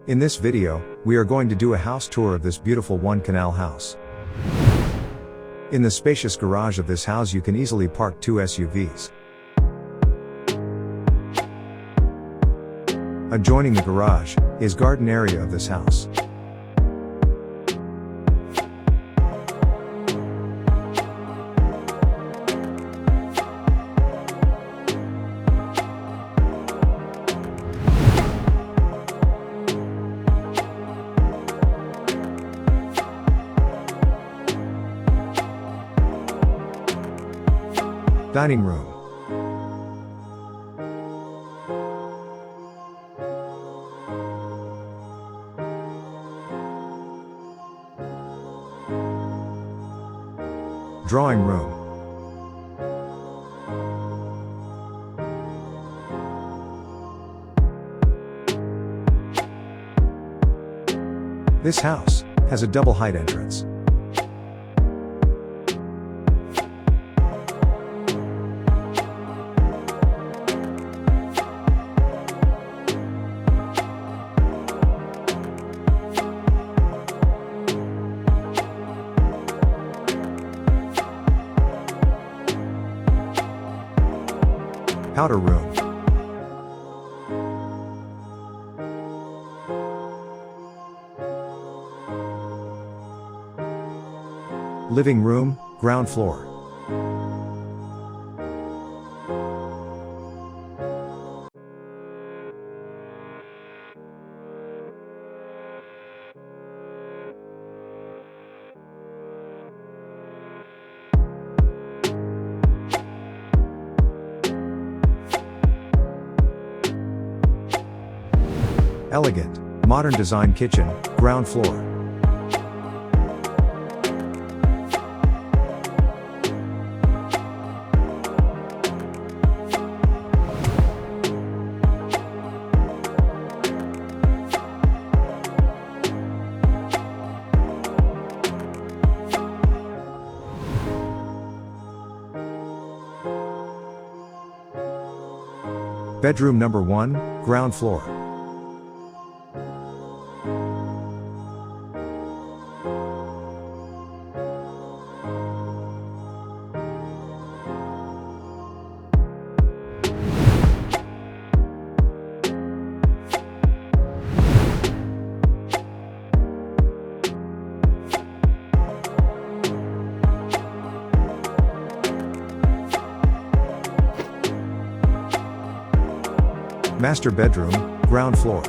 In this video, we are going to do a house tour of this beautiful one canal house. In the spacious garage of this house you can easily park 2 SUVs. Adjoining the garage is garden area of this house. Dining room. Drawing room. This house has a double height entrance. Powder room. Living room, ground floor. Elegant, modern design kitchen, ground floor. Bedroom number 1, ground floor. Master bedroom, ground floor.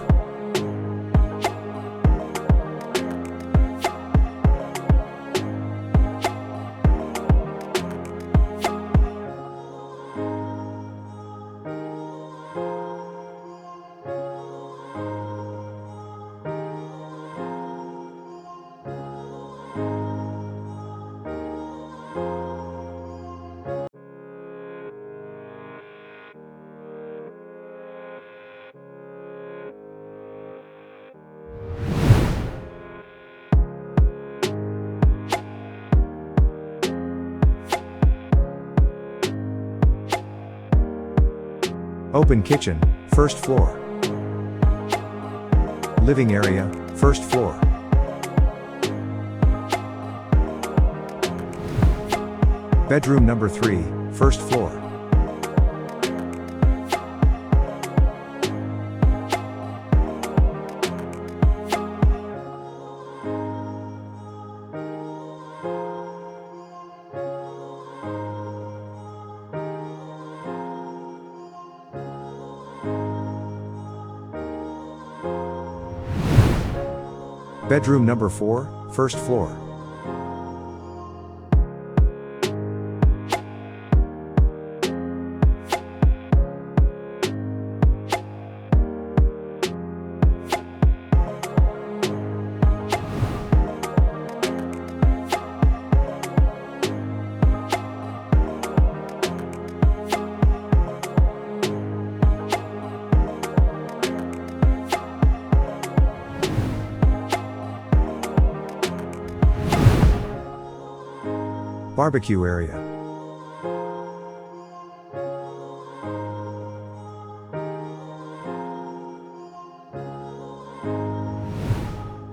Open kitchen, first floor. Living area, first floor. Bedroom number 3, first floor. Bedroom number 4, first floor. Barbecue area.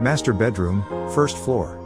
Master bedroom, first floor.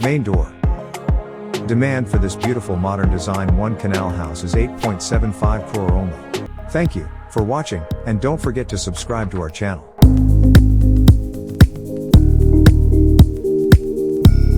Main door. Demand for this beautiful modern design one canal house is 8.75 crore only. Thank you for watching, and don't forget to subscribe to our channel.